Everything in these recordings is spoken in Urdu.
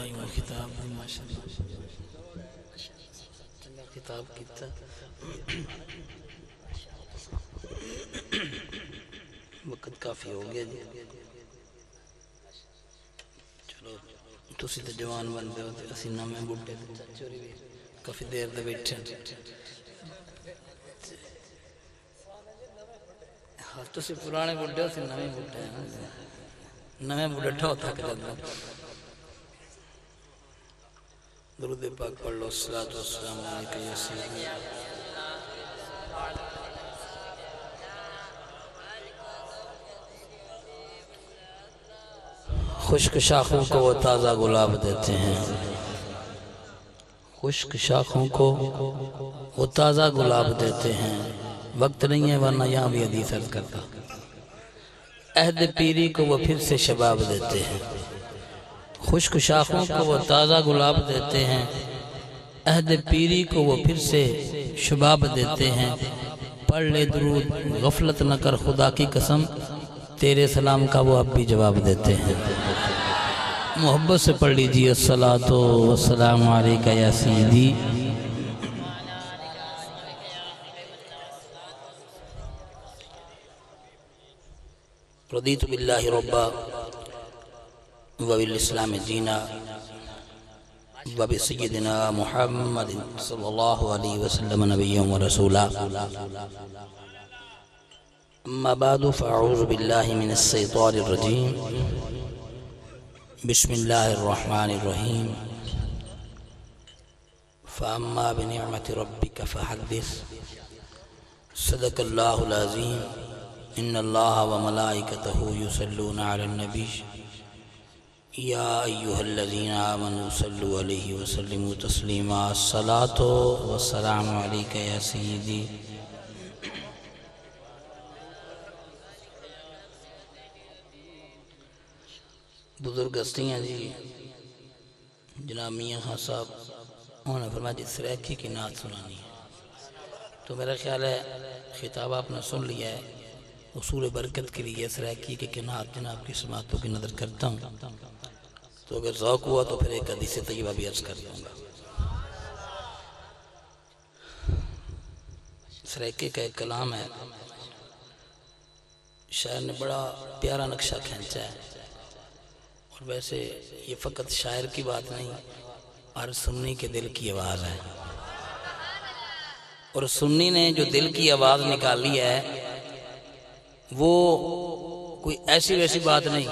نہیں وہ خطاب بھی ماشاءاللہ خطاب کیتا وقت کافی ہو گیا جی چلو تسی تے جوان بندے ہو تے اسی نویں بڈھے تے چچوری بھی کافی دیر دے بیٹھے ہاں تسی پرانے بڈھے ہو تے نویں بڈھے ہیں نویں بڈھا ہو تھک جاتا درود پاک پڑھ لو الصلوۃ والسلام علیکہ یا سیدی خشک شاخوں کو وہ تازہ گلاب دیتے ہیں خشک شاخوں کو وہ تازہ گلاب دیتے ہیں وقت نہیں ہے ورنہ یہاں بھی حدیث عرض کرتا عہد پیری کو وہ پھر سے شباب دیتے ہیں خشک شاخوں کو وہ تازہ گلاب دیتے ہیں عہد پیری کو وہ پھر سے شباب دیتے ہیں پڑھ لے درود غفلت نہ کر خدا کی قسم تیرے سلام کا وہ اب بھی جواب دیتے ہیں محبت سے پڑھ لیجیے الصلاۃ والسلام علیکہ یا سیدی رضیت باللہ ربا وبالاسلام دینا وبسیدنا محمد صلی اللہ علیہ وسلم نبیا ورسولا اما بعد فاعوذ باللہ من الشیطان الرجیم بسم اللہ الرحمن الرحیم فاما بنعمت ربک فحدث صدق اللہ العظیم ان اللہ وملائکتہ یصلون علی النبی یا ایہا الذین آمنوا صلوا علیہ وسلموا تسلیما الصلاۃ والسلام علیکہ یا سیدی بزرگ ہستیاں جی جناب میاں خان صاحب انہوں نے فرمایا جی سریکی کی نعت سنانی ہے تو میرا خیال ہے خطاب آپ نے سن لیا ہے اصول برکت کے لیے سریکی کی کنات جناب کی سماعتوں کی نظر کرتا ہوں تو اگر ذوق ہوا تو پھر ایک حدیث طیبہ بھی عرض کر دوں گا سریکی کا ایک کلام ہے شاعر نے بڑا پیارا نقشہ کھینچا ہے اور ویسے یہ فقط شاعر کی بات نہیں ہر سنی کے دل کی آواز ہے اور سنی نے جو دل کی آواز نکالی ہے وہ کوئی ایسی ویسی بات نہیں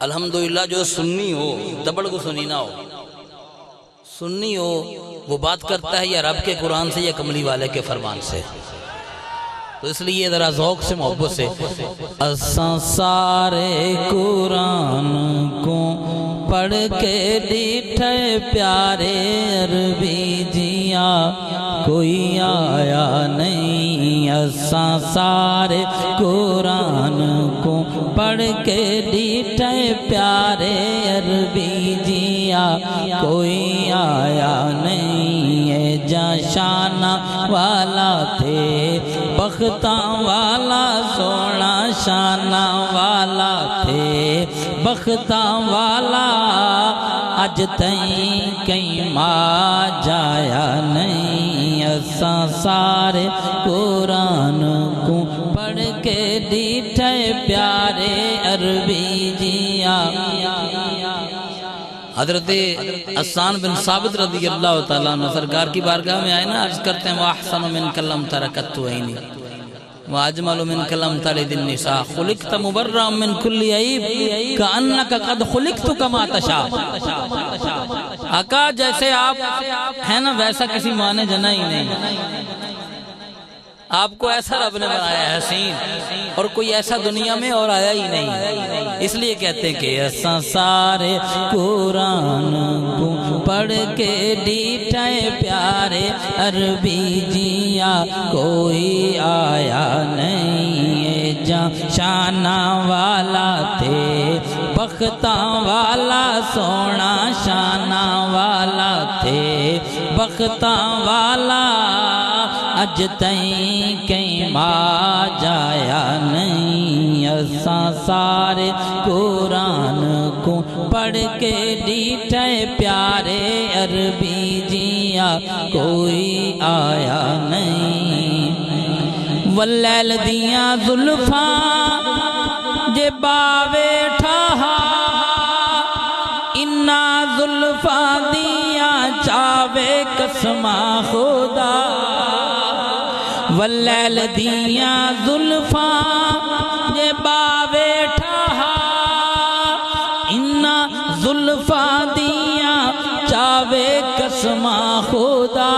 الحمدللہ جو سنی ہو دبڑ کو سنی نہ ہو سنی ہو وہ بات کرتا ہے یا رب کے قرآن سے یا کملی والے کے فرمان سے تو اس لیے ذرا ذوق سے محبت سے اساں سارے قرآن کو پڑھ کے ڈیٹھے پیارے عربی جیا کوئی آیا نہیں اساں سارے قرآن کو پڑھ کے ڈیٹھے پیارے عربی جیا کوئی آیا نہیں ہے جہاں شانہ والا تھے بختاں والا سونا شانہ والا تھے بختاں والا اج تائیں کہیں ماں جایا نہیں اساں سارے قرآن کو پڑھ کے ڈیٹھے پیارے عربی جیا حضرت حسان بن ثابت رضی اللہ تعالیٰ عنہ سرکار کی بارگاہ میں آئے نا عرض کرتے ہیں وَأَحْسَنُ مِنْكَ لَمْ تَرَكَتُّ عَيْنِي وَأَجْمَلُ مِنْكَ لَمْ تَلِدِ النِّسَاء خُلِقْتَ مُبَرًّا مِنْ كُلِّ عَيْبٍ كَأَنَّكَ قَدْ خُلِقْتُ كَمَا تَشَاءُ آقا جیسے آپ ہیں نا ویسا کسی ماں نے جنا ہی نہیں آپ کو ایسا رب نے بنایا ہے حسین اور کوئی ایسا دنیا میں اور آیا ہی نہیں اس لیے کہتے ہیں کہ اساں سارے قرآن کو پڑھ کے ڈیٹھے پیارے عربی جیا کوئی آیا نہیں جہاں شانہ والا تھے بختاں والا سونا شانہ والا تھے بختاں والا اج تائیں کہیں ماں جایا نہیں اساں سارے قرآن کو پڑھ کے ڈیٹھے پیارے عربی جیا کوئی آیا نہیں واللیل دیاں زلفاں جے باوے ٹھہا انا زلفاں دیاں چاوے قسمہ خدا واللیل دیاں زلفاں جے باوے ٹھہا انا زلفاں دیاں چاوے قسمہ خدا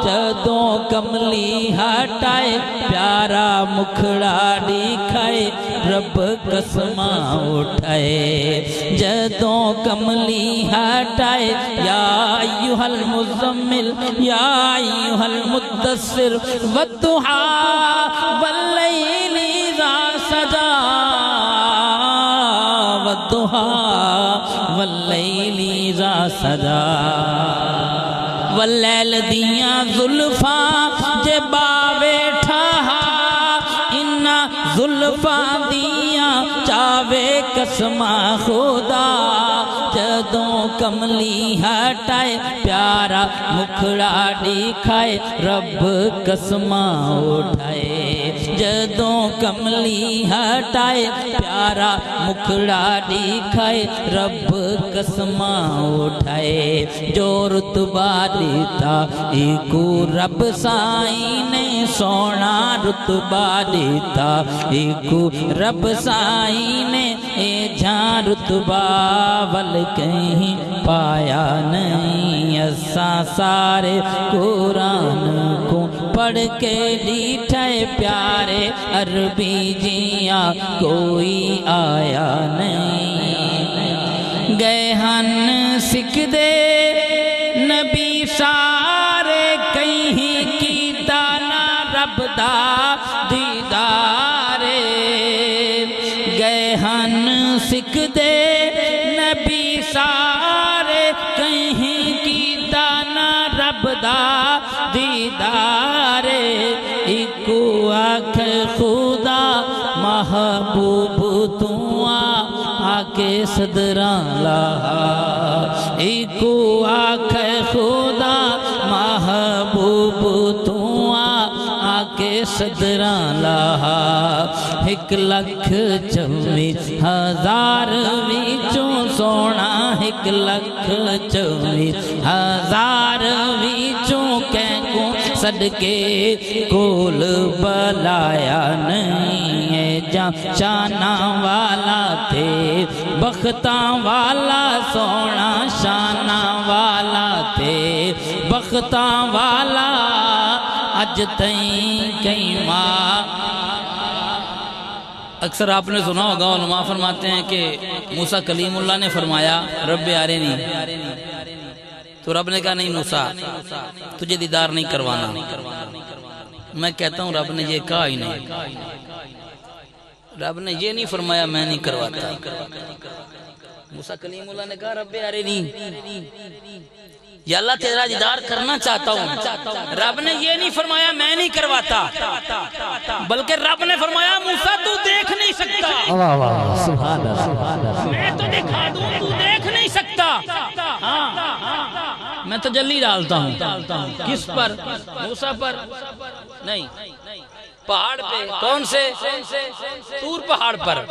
جدوں کملی ہٹائے پیارا مکھڑا دکھائے رب قسمہ اٹھائے جدوں کملی ہٹائے یا ایھا المزمل یا ایھا المدثر والضحی واللیل اذا سجا والضحی واللیل اذا سجا واللیل دیاں زلفاں جے باوے ٹھہا انا زلفاں دیاں چاوے قسمہ خدا جدوں کملی ہٹائے پیارا مکھڑا دکھائے رب قسمہ اٹھائے جدوں کملی ہٹائے پیارا مکھڑا دکھائے رب قسمہ اٹھائے جو رتبہ دیتا ایکو رب سائیں نے سونا رتبہ دیتا ایکو رب سائیں نے اے جہاں رتبہ ول کہیں پایا نہیں اساں سارے قرآن کو پڑھ کے ڈیٹھے پیارے عربی جیاں کوئی آیا نہیں گئے ہن سکھ دے نبی سارے کہیں کیتا نہ رب دا دیدارے گئے ہن سکھ دے نبی سارے کہیں کیتا نہ رب دا دیدارے ایکو آنکھ خدا محبوب تو آکے صدران لہا ایکو آنکھ خدا محبوب تو آکے صدران لہا 1,24,000 وچوں سونا 1,24,000 وچوں کینکوں صدقے کول بلایا نہیں ہے جہاں شاناں والا تھے بختاں والا سونا شاناں والا تھے بختاں والا اج تئیں کئی ماں اکثر آپ نے سنا ہوگا علماء فرماتے ہیں کہ موسیٰ کلیم اللہ نے فرمایا رب آرینی تو رب نے کہا نہیں موسیٰ تجھے دیدار نہیں کروانا میں کہتا ہوں رب نے یہ کہا ہی نہیں رب نے یہ نہیں فرمایا میں نہیں کرواتا موسیٰ کلیم اللہ نے کہا رب آرینی یا اللہ تیرا دیدار کرنا چاہتا ہوں رب نے یہ نہیں فرمایا میں نہیں کرواتا بلکہ رب نے فرمایا موسیٰ تو دیکھ نہیں سکتا میں تو دکھا دوں تو دیکھ نہیں سکتا میں تجلی ڈالتا ہوں کس پر موسیٰ پر نہیں پہاڑ پہ کون سے طور پہاڑ پر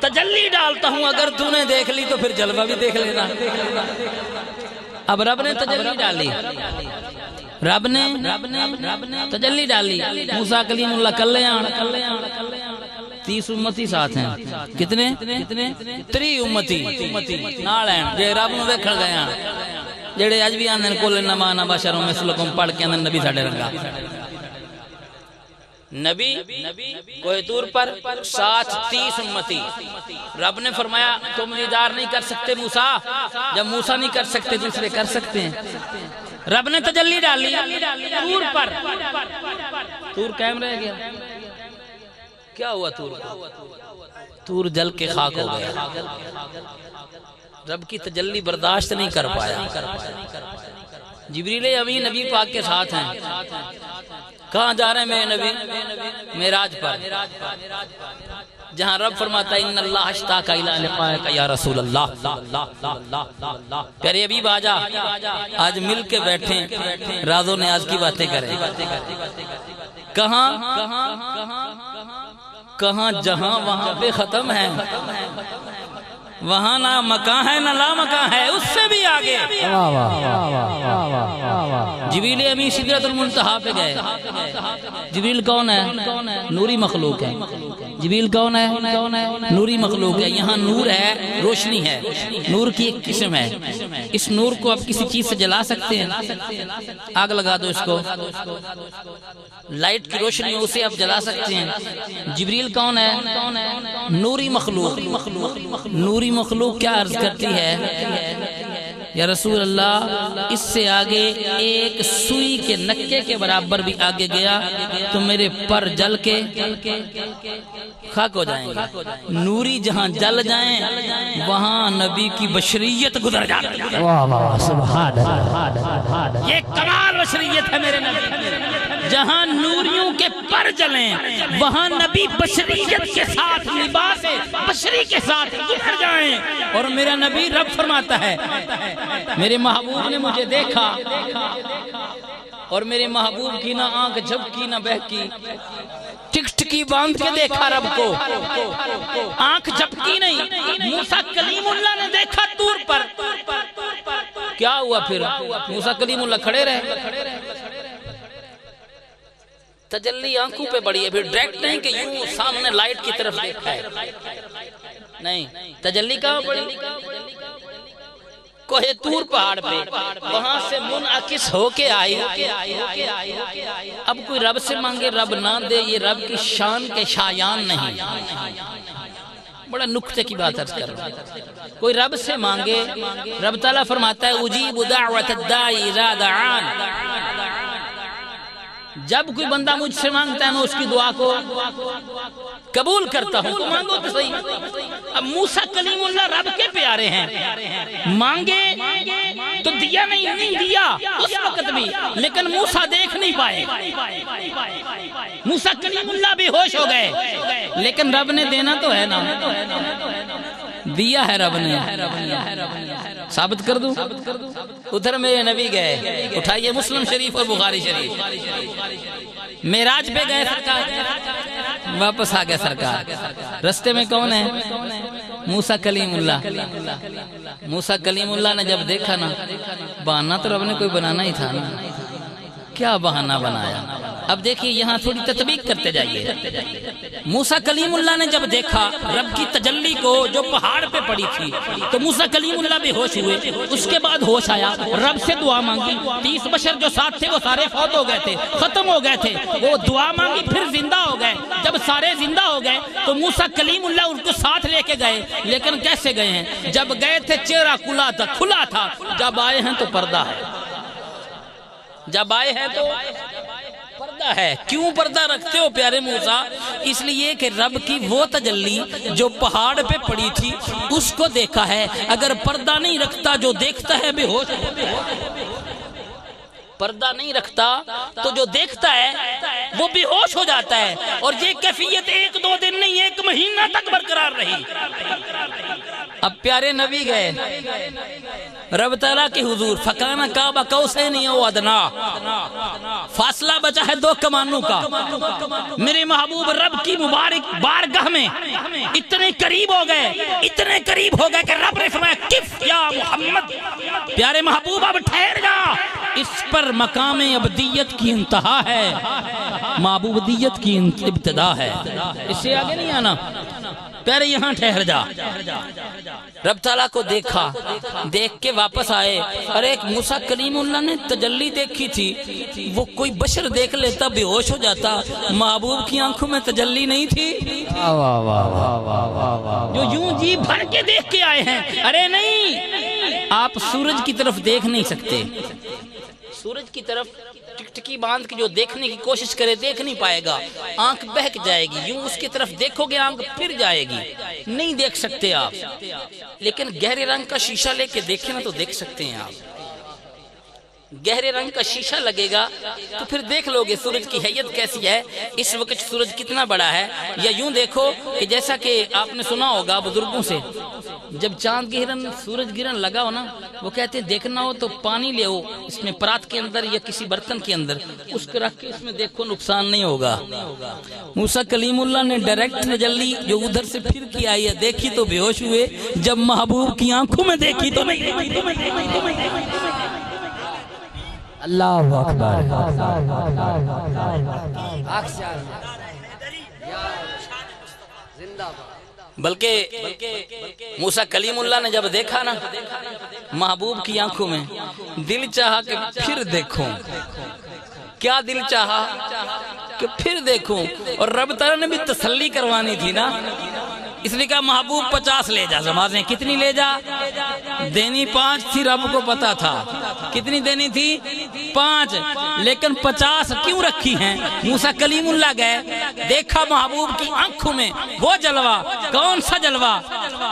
تجلی ڈالتا ہوں اگر تو نے دیکھ لی تو پھر جلوہ بھی دیکھ لینا اب رب نے تجلی ڈالی رب نے تجلی ڈالی موسیٰ کلیم اللہ کلیان 30 امتی ساتھ ہیں کتنے 3 امتی نال ہیں جے رب نو ویکھن گئے ہیں جڑے اج بھی آندے کول انما انا بشر مثلکم پڑھ کے اندر نبی ساڈے رنگا نبی کوہ طور پر ساتھ 30 امتی رب نے فرمایا تم دیدار نہیں کر سکتے موسیٰ جب موسیٰ نہیں کر سکتے دوسرے کر سکتے ہیں رب نے تجلی ڈالی طور پر طور قائم رہ گیا کیا ہوا طور جل کے خاک ہو گیا رب کی تجلی برداشت نہیں کر پایا جبریل امین نبی پاک کے ساتھ ہیں کہاں جا رہے ہیں میرے نبی معراج پر جہاں رب فرماتا ہے ان اللہ اشتاق الی لقائک یا رسول اللہ. پیارے حبیب آجا آج مل کے بیٹھیں راز و نیاز کی باتیں کریں. کہاں جہاں وہاں پہ ختم ہے, وہاں نہ مکان ہے نہ لا مکان ہے, اس سے بھی آگے. جبریل امین سدرۃ المنتہا پہ گئے. جبریل کون ہے؟ نوری مخلوق ہے. جبریل کون ہے؟ نوری مخلوق ہے. یہاں نور ہے, روشنی ہے, نور کی ایک قسم ہے. اس نور کو آپ کسی چیز سے جلا سکتے ہیں, آگ لگا دو اس کو, لائٹ کی روشنی اسے آپ جلا سکتے ہیں. جبریل کون ہے؟ نوری مخلوق. نوری مخلوق کیا عرض کرتی ہے یا رسول اللہ, اس سے آگے ایک سوئی کے نکے کے برابر بھی آگے گیا تو میرے پر جل کے خاک ہو جائیں گے. نوری جہاں جل جائیں وہاں نبی کی بشریت گزر جاتی ہے. یہ کمال بشریت ہے میرے نبی. جہاں نوریوں کے پر جلیں وہاں نبی بشریت کے ساتھ لباس بشری کے ساتھ گزر جائیں. اور میرا نبی رب فرماتا ہے میرے محبوب نے مجھے دیکھا اور میرے محبوب کی نہ آنکھ جھپکی نہ بہکی, ٹکٹکی باندھ کے دیکھا رب کو, آنکھ جھپکی نہیں. موسیٰ کلیم اللہ نے دیکھا طور پر, کیا ہوا پھر؟ موسیٰ کلیم اللہ کھڑے رہے. تجلی آنکھوں پہ بڑی ہے, پھر ڈائریکٹ نہیں کہ یوں سامنے لائٹ کی طرف دیکھا ہے, نہیں. تجلی کہاں پڑی؟ کوہ طور پہاڑ پہ, وہاں سے منعکس ہو کے آئی. اب کوئی رب سے مانگے رب نہ دے, یہ رب کی شان کے شایان نہیں. بڑا نکتے کی بات عرض کر رہا ہوں. کوئی رب سے مانگے, رب تعالیٰ فرماتا ہے اجیب دعوت الداعی اذا دعان. جب کوئی بندہ مجھ سے مانگتا ہے میں اس کی دعا کو قبول کرتا ہوں. تو مانگو تو صحیح. اب موسیٰ کلیم اللہ رب کے پیارے ہیں, مانگے تو دیا نہیں دیا اس وقت بھی, لیکن موسیٰ دیکھ نہیں پائے. موسیٰ کلیم اللہ بے ہوش ہو گئے, لیکن رب نے دینا تو ہے نا, دیا ہے رب نے. ثابت کر دوں, ادھر میرے نبی گئے, اٹھائیے مسلم شریف اور بخاری شریف. معراج پہ گئے سرکار, واپس آ گئے سرکار. رستے میں کون ہے؟ موسیٰ کلیم اللہ. موسیٰ کلیم اللہ نے جب دیکھا نا, بہانہ تو رب نے کوئی بنانا ہی تھا نا, کیا بہانہ بنایا. اب دیکھیے یہاں تھوڑی تطبیق کرتے جائیے. موسیٰ کلیم اللہ نے جب دیکھا رب کی تجلی کو جو پہاڑ پہ پڑی تھی تو موسیٰ کلیم اللہ بھی ہوش ہوئے. اس کے بعد ہوش آیا, رب سے دعا مانگی. 30 بشر جو ساتھ تھے وہ سارے فوت ہو گئے تھے, ختم ہو گئے تھے. وہ دعا مانگی پھر زندہ ہو گئے. جب سارے زندہ ہو گئے تو موسیٰ کلیم اللہ ان کو ساتھ لے کے گئے. لیکن کیسے گئے ہیں؟ جب گئے تھے چہرہ کھلا تھا, جب آئے ہیں تو پردہ ہے. جب آئے ہیں تو پردہ ہے. کیوں پردہ رکھتے ہو پیارے موسیٰ؟ اس لیے کہ رب کی وہ تجلی جو پہاڑ پہ پڑی تھی اس کو دیکھا ہے. اگر پردہ نہیں رکھتا جو دیکھتا ہے بے ہوش. پردہ نہیں رکھتا تو جو دیکھتا ہے وہ بے ہوش ہو جاتا ہے. اور یہ کیفیت 1-2 دن نہیں 1 مہینہ تک برقرار رہی. اب پیارے نبی گئے رب تعالیٰ کے حضور, فکانہ کعبہ قوسین او ادنا, فاصلہ بچا ہے 2 کمانوں کا. میرے محبوب رب کی مبارک بارگاہ میں اتنے قریب ہو گئے کہ رب نے فرمایا کف یا محمد, پیارے محبوب اب ٹھہر جا. اس پر مقام ابدیت کی انتہا ہے, معبودیت کی ابتدا ہے. اس سے آگے نہیں آنا. پیارے یہاں ٹھہر جا. رب تعالیٰ کو دیکھا, دیکھ کے واپس آئے. اور ایک موسیٰ کلیم اللہ نے تجلی دیکھی تھی, وہ کوئی بشر دیکھ لیتا بے ہوش ہو جاتا. محبوب کی آنکھوں میں تجلی نہیں تھی جو یوں جی بھر کے دیکھ کے آئے ہیں. ارے نہیں, آپ سورج کی طرف دیکھ نہیں سکتے. سورج کی طرف ٹکٹکی باندھ کے جو دیکھنے کی کوشش کرے دیکھ نہیں پائے گا, آنکھ بہک جائے گی. یوں اس کی طرف دیکھو گے آنکھ پھر جائے گی, نہیں دیکھ سکتے آپ. لیکن گہرے رنگ کا شیشہ لے کے دیکھیں نا تو دیکھ سکتے ہیں آپ. گہرے رنگ کا شیشہ لگے گا تو پھر دیکھ لو گے سورج کی حیت کیسی ہے، اس وقت سورج کتنا بڑا ہے۔ یا یوں دیکھو کہ جیسا کہ آپ نے سنا ہوگا بزرگوں سے، جب چاند گرہن سورج گرہن لگا ہو نا، وہ کہتے ہیں دیکھنا ہو تو پانی لے ہو اس میں پرات کے اندر یا کسی برتن کے اندر، اس کو رکھ کے اس میں دیکھو نقصان نہیں ہوگا۔ موسیٰ کلیم اللہ نے ڈائریکٹ تجلی جو ادھر سے پھر کی آئی ہے دیکھی تو بے ہوش ہوئے، جب محبوب کی آنکھوں میں دیکھی تو نہیں۔ اللہ اکبر۔ بلکہ موسیٰ کلیم اللہ نے جب دیکھا نا محبوب کی آنکھوں میں، دل چاہا کہ پھر دیکھوں۔ کیا دل چاہا کہ پھر دیکھوں، اور رب تعالیٰ نے بھی تسلی کروانی تھی نا، اس لیے کہا محبوب 50 لے جا۔ زمازیں کتنی لے جا؟ دینی 5 تھی، رب کو پتا تھا کتنی دینی تھی، 5، لیکن 50 کیوں رکھی ہیں؟ موسیٰ کلیم اللہ گئے، دیکھا محبوب کی آنکھوں میں وہ جلوہ۔ کون سا جلوہ؟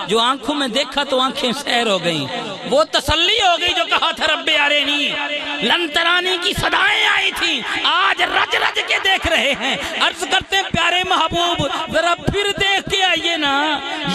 جو آنکھوں میں دیکھا تو آنکھیں سیر ہو گئیں، وہ تسلی ہو گئی جو کہا تھا رب ارینی، لن ترانی کی صدائیں آئی تھی، آج رج رج کے دیکھ رہے ہیں۔ عرض کرتے ہیں پیارے محبوب ذرا پھر دیکھ کے آئیے نا،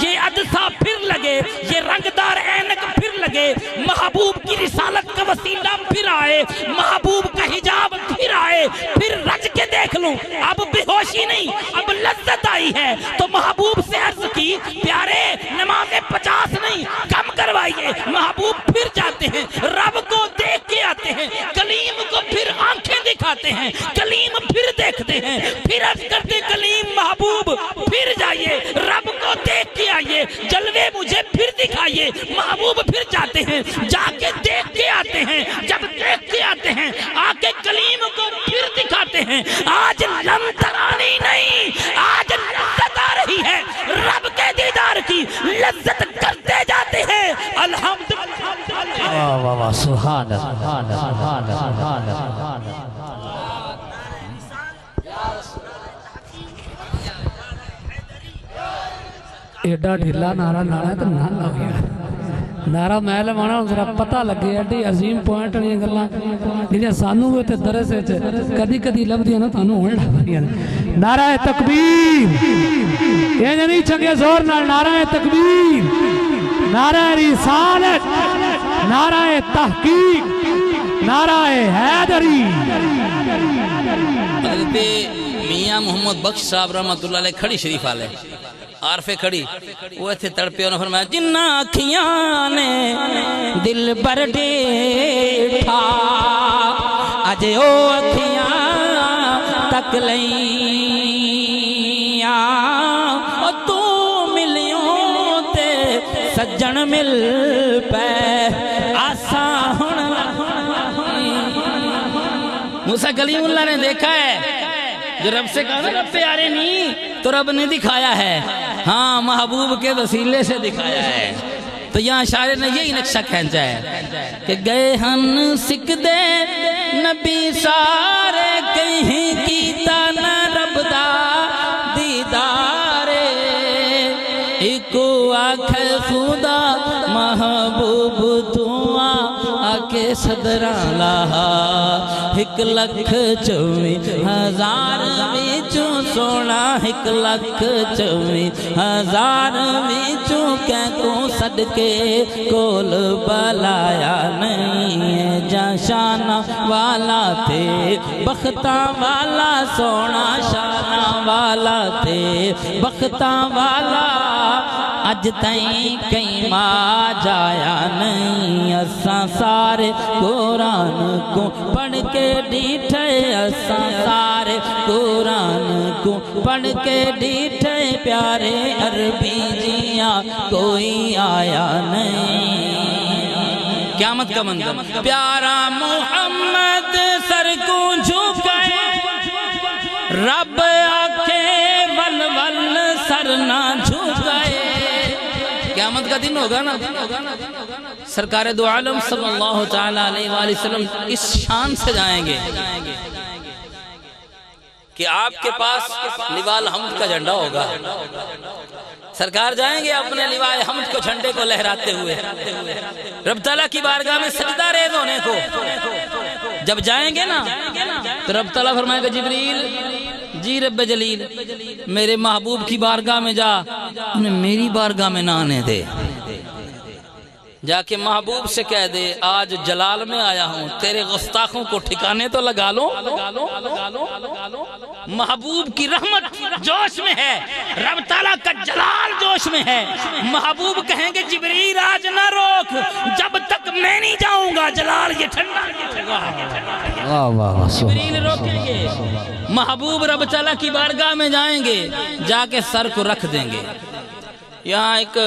یہ عدسہ پھر لگے، یہ رنگدار اینک پھر لگے، محبوب کی رسالت کا وسیلہ پھر آئے، محبوب کا حجاب پھر آئے، پھر رج کے دیکھ لوں۔ اب بے ہوشی نہیں، اب لذت آئی ہے تو محبوب سے عرض کی پیارے نمازیں 50 نہیں کم کروائیے۔ محبوب پھر جاتے ہیں، رب کو دیکھ کے آتے ہیں، کلیم کو پھر آنکھیں دکھاتے ہیں، کلیم پھر دیکھتے ہیں، پھر عرض کرتے کلیم محبوب پھر جائیے، رب کو دیکھ کے آئیے، جلوے مجھے پھر دکھائیے۔ محبوب پھر جاتے ہیں، جا کے دیکھ کے آتے ہیں، جب دیکھ کے آتے ہیں آ کے کلیم کو پھر دکھاتے ہیں۔ آج لم ترانی نہیں، آج لذت آ رہی ہے، رب کے دیدار کی لذت کرتے جاتے ہیں۔ الحمدللہ، واہ واہ واہ، سبحان اللہ۔ ایڈا ڈھیلا نعرہ لانا تو نہ لو یار، نعرہ میں لوانا ذرا پتہ لگے، ایڈی عظیم پوائنٹ نے گلاں جنہیں سانو ہوئے تے درس وچ کدی کدی لبدیاں نا تانوں ہون لگ پیاں۔ نعرہ تکبیر، یہ نہیں چنگے زور نال نعرہ تکبیر، نعرہ رسالت، نعرہ تحقیق، نعرہ حیدری۔ حضرت میاں محمد بخش صاحب رحمت اللہ علیہ کھڑی شریف والے عارفے کھڑی، وہ تھے تڑپے، انہوں نے فرمایا جنہ اکھیاں نے دل پر ڈیٹھا، اجے او اکھیاں تک لیاں، او تو ملیوں تے سجن مل پے، آساں ہن۔ موسیٰ کلیم اللہ نے دیکھا ہے، جو رب سے کہا رب پیارے نہیں تو رب نے دکھایا ہے، ہاں محبوب کے وسیلے سے دکھایا ہے۔ تو یہاں شاعر نے یہی نقشہ کھینچا ہے کہ گئے ہن سکھ دے نبی سارے، کہیں کیتا نہ رب دا دیدارے، ایکو آکھے خدا محبوب تو آکے صدران لاہا، 1,24,000 وچوں سونا، 1,24,000 وچوں کہ کو صدقے کول بلایا نہیں، جہاں شانہ والا تھے بختاں والا، سونا شانہ والا تھے بختاں والا، اج تائیں کہیں ماں جایا نہیں، اساں سارے قرآن کو پڑھ کے ڈیٹھے، اساں سارے قرآن کو پڑھ کے ڈیٹھے، پیارے عربی جیاں کوئی آیا نہیں۔ قیامت کا منظر، پیارا محمد سر کو جھکائے، رب آکھے ول ول سر نہ جھکائے۔ قیامت کا دن ہوگا نا، سرکار دو عالم صلی اللہ تعالیٰ علیہ وآلہ وسلم اس شان سے جائیں گے کہ آپ کے پاس لواء الحمد کا جھنڈا ہوگا، سرکار جائیں گے اپنے لواء حمد کو جھنڈے کو لہراتے ہوئے، رب تعالیٰ کی بارگاہ میں سجدہ ریز ہونے کو، جب جائیں گے نا تو رب تعالیٰ فرمائے گا جبریل جی رب جلیل میرے محبوب کی بارگاہ میں جا انہیں میری بارگاہ میں نہ آنے دے جا کے محبوب سے کہہ دے آج جلال میں آیا ہوں تیرے گستاخوں کو ٹھکانے تو لگا لو محبوب کی رحمت جوش میں ہے رب تعالیٰ کا جلال جوش میں ہے محبوب کہیں گے جبریل آج نہ روک جب تک میں نہیں جاؤں گا جلال یہ ٹھنڈا جبریل روکیں گے محبوب رب تعالیٰ کی بارگاہ میں جائیں گے جا کے سر کو رکھ دیں گے یہاں ایک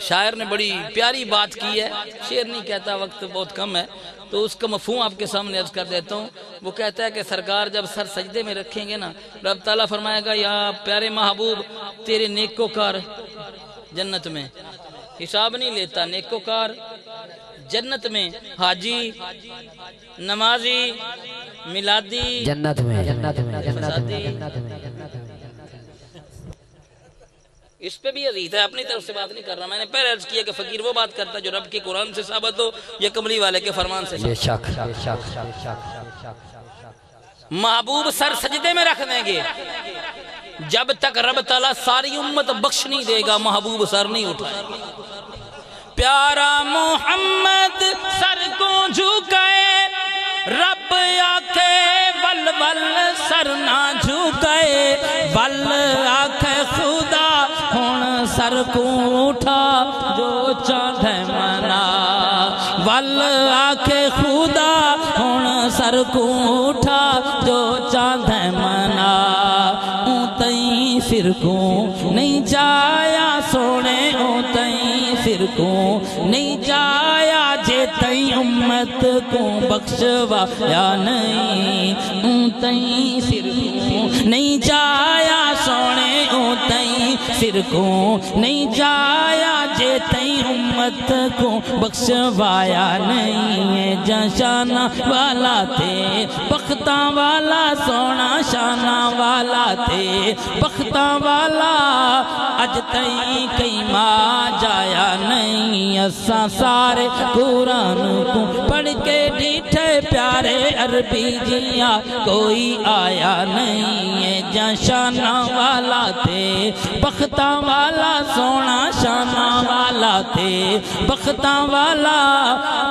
شاعر نے بڑی پیاری بات کی ہے شعر نہیں کہتا وقت بہت کم ہے تو اس کا مفہوم آپ کے سامنے عرض کر دیتا ہوں وہ کہتا ہے کہ سرکار جب سر سجدے میں رکھیں گے نا رب تعالیٰ فرمائے گا یا پیارے محبوب تیرے نیکوکار جنت میں حساب نہیں لیتا نیکوکار جنت میں حاجی نمازی میلادی جنت میں اس پہ بھی عزیز ہے اپنی طرف سے بات نہیں کر رہا میں نے پہلے عرض کیا کہ فقیر وہ بات کرتا ہے جو رب کے قرآن سے ثابت ہو یا کملی والے کے فرمان سے محبوب سر سجدے میں رکھ دیں گے جب تک رب تعالیٰ ساری امت بخش نہیں دے گا محبوب سر نہیں اٹھائے گا پیارا محمد سر کو جھکائے رب آکھے ول ول سر نہ جھکائے ول آکھے خدا ہون سر کو اٹھا جو چاہے منا ول آکھے خدا ہون سر کو اٹھا جو چاہے منا تئیں سر کو نہیں جایا سونے تئیں سر کو نہیں جایا جے تئیں امت کو بخشوایا نہیں تئیں سر کو نہیں جایا سونے تئیں سر کو نہیں جایا جے تئیں امت کو بخشوایا نہیں جشانہ والا تے بختاں والا سونا شانہ والا تے بختاں والا اج تئیں کئی ماں جایا نہیں اساں سارے قرآن کو پڑھ کے ڈیٹھے پیارے عربی جیاں کوئی آیا نہیں ہے جشانہ والا تے بختاں والا سونا شانہ والا تے بختاں والا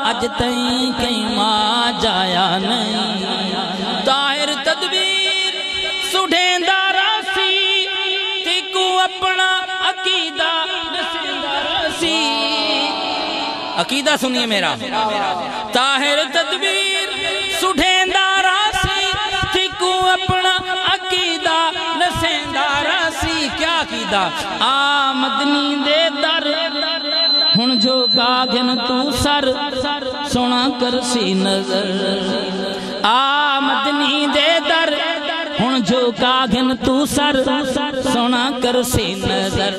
اج تئیں کئی ماں جایا نہیں طاہر تدبیر سڑھیندا راسی تے کو اپنا عقیدہ نسیندا راسی عقیدہ سنیے میرا طاہر تدبیر سڑھیندا راسی تے کو اپنا عقیدہ نسیندا راسی کیا عقیدہ آمدنی دے در ہن جو گاگن تو سر سونا کرسی نظر آمدنی دے در ہن جو گاگن تو سر سونا کرسی نظر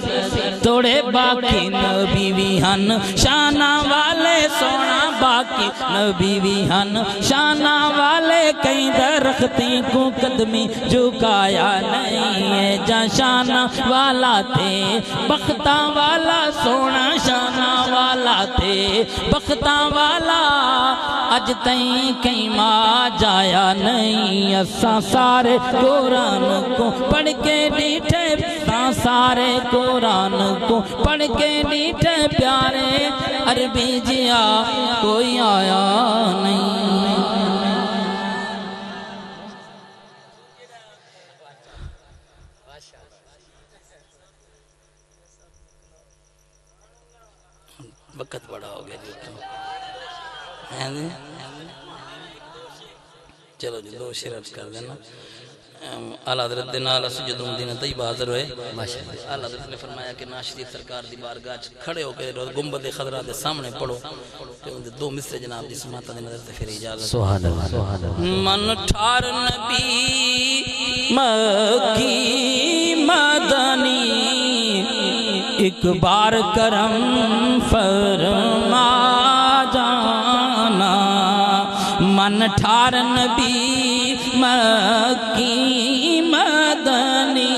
توڑے باقی نبی بھی ہن شانہ والے سونا باقی نبی بھی ہن شانہ والے کئی درختی کو قدمی جھکایا نہیں ہے جشانہ والا تے بختاں والا سونا شانہ والا تے بختاں والا اج تئیں کئی ماں جایا نہیں اساں سارے قرآن کو پڑھ کے ڈیٹھے سارے قرآن کو پڑھ کے ڈیٹھے پیارے عربی جیا کوئی آیا نہیں وقت بڑا ہو گیا جی چلو جی دو شرط کر دینا اعلیٰ حضرت دینال سجد مدینہ طیبہ حاضر ہوئے اعلیٰ حضرت نے فرمایا کہ ناشریف سرکار دی بارگاہ کھڑے ہو کے گنبد خضرا دے سامنے پڑھو دو مصرے جناب دی سماعت دی نظر سے پھر اجازت سبحان اللہ من ٹھار نبی مکی مدنی ایک بار کرم فرما جانا من ٹھار نبی مکی مدنی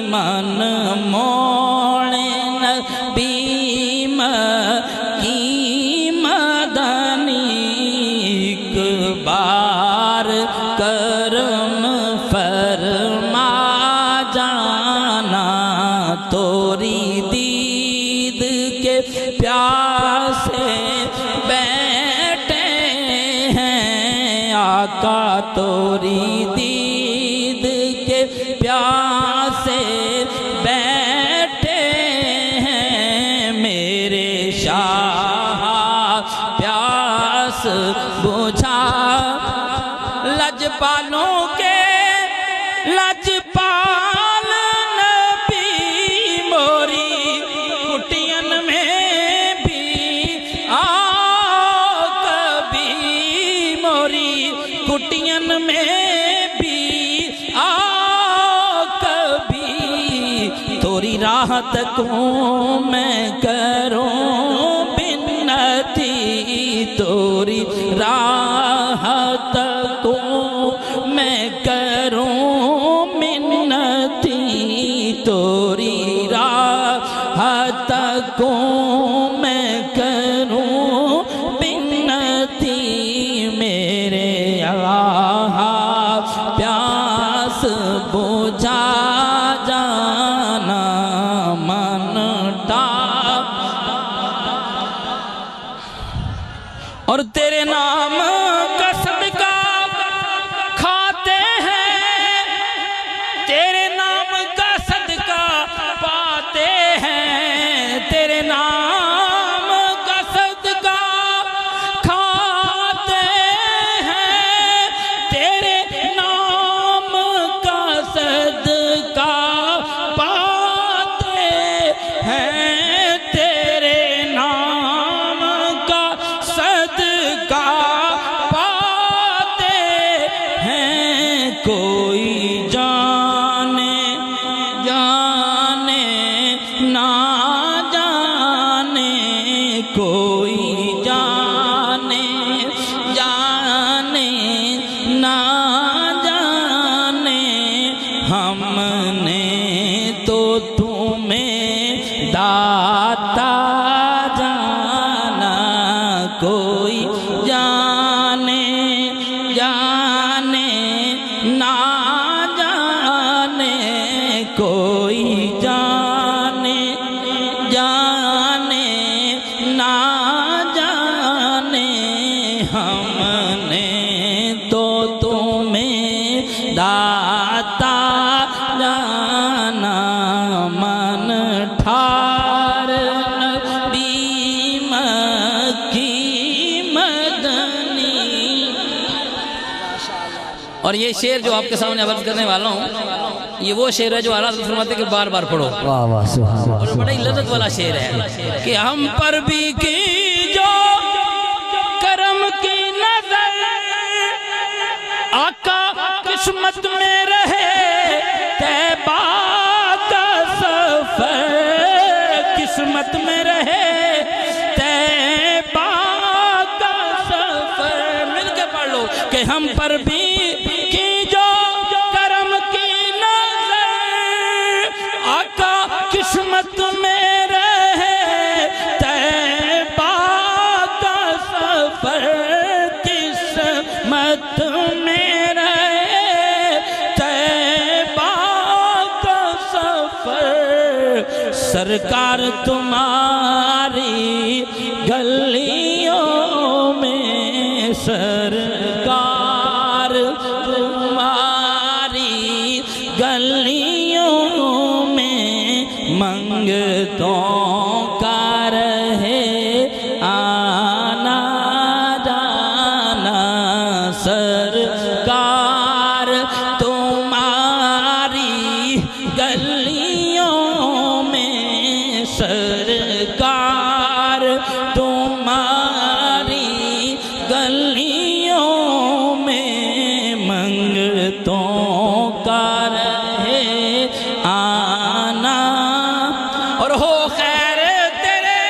من موڑ نبی مکی مدنی ایک کرم فرما جانا، توری دید کے پیاسے بیٹھے ہیں آقا، توری دید کے پیاسے بیٹھے ہیں میرے شاہ، پیاس بجھا لجپالوں کے لجپال نبی، موری کٹین میں بھی آؤ کبھی، موری کٹین میں بھی آؤ کبھی، توری راہ تکوں میں کروں بنتی، توری راہ تکوں میں کروں منتی، توری راہ تکوں میں کروں منتی، میرے آہا پیاس بجھا جانا، من ڈاک اور تیرے نام کا صدقہ کھاتے ہیں، تیرے نام کا صدقہ پاتے ہیں، تیرے نام کا صدقہ کھاتے ہیں، تیرے نام کا صدقہ پاتے ہیں، تیرے نام کا صدقہ پاتے ہیں، کوئی جانے جانے نہ جانے، کوئی جانے جانے نہ جانے، ہم نے تو تمہیں داتا جانا، کوئی جانے جانے نہ جانے، کوئی جانے جانے نہ جانے، ہم نے تو تمہیں داتا جانا، من ٹھار نبی مکی مدنی۔ اور یہ شعر جو آپ کے سامنے عرض کرنے والا ہوں، یہ وہ شعر ہے جو اعلیٰ حضرت فرماتے کہ بار بار پڑھو، واہ واہ سبحان اور اللہ، بڑا ہی لذت والا شعر ہے کہ ہم پر بھی کی جو کرم کی نظر، آقا قسمت میں رہے طیبہ کا سفر، قسمت میں رہے طیبہ کا سفر، مل کے پڑھ لو کہ ہم پر بھی کی جو کرم کی نظر، آقا قسمت میں رہے طیبہ کا سفر، قسمت میں رہے طیبہ کا سفر، سرکار تمہاری گلیوں میں، سرکار تمہاری گلیوں میں، منگتوں کا رہے آنا جانا، سرکار تمہاری گلیوں میں، سرکار تمہاری گلیوں میں، منگتوں کا رہے آنا، اور ہو خیر تیرے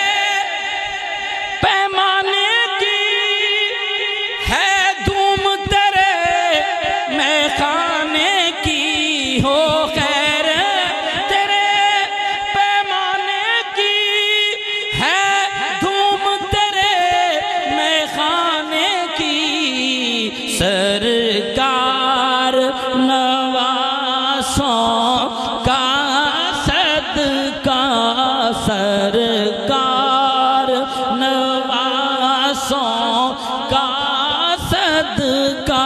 پیمانے کی ہے دھوم تیرے کا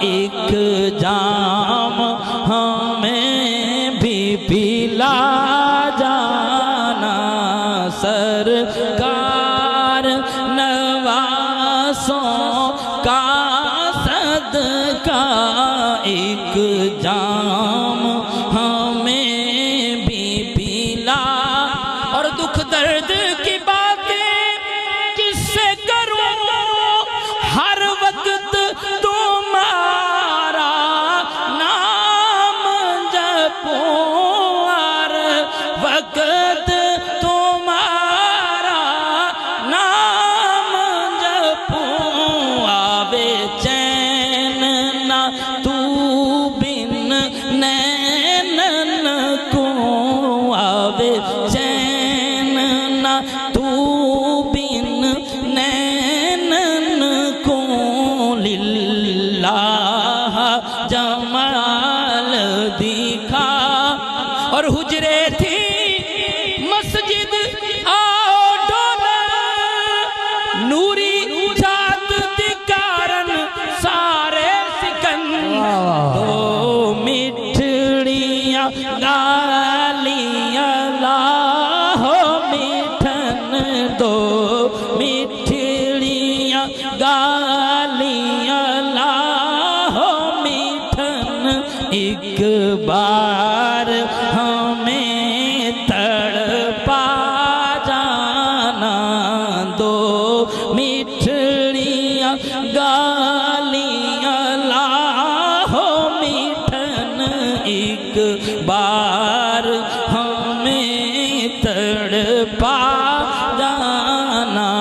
ایک جام ہمیں بھی پلا جانا سرکار نواسوں کا صدقہ ایک جام ہمیں بھی پلا اور دکھ درد کی باتیں کس سے کروں ہر وقت تمہارا نام جپوں ہر وقت تمہارا نام جپوں آوے چین نہ تو بن نینن کو آوے چین نہ تو بن نینن کو للہ جمال دکھا اور حجرے تھی مسجد آؤ ڈولا نوری جات دکارن سارے سکن دو مٹھڑیاں گالیاں لاہو میٹھن دو مٹھڑیاں گالیاں لاہو میٹھن ایک بار ہمیں تڑپا جانا دو مٹھڑیاں گالیاں لاہو میٹھن ایک بار ہمیں تڑپا جانا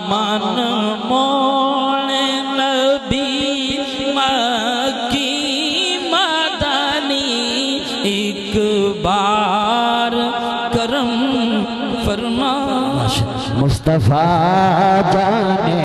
من موڑ نبی مکی مدنی ایک بار کرم فرما مصطفیٰ جانے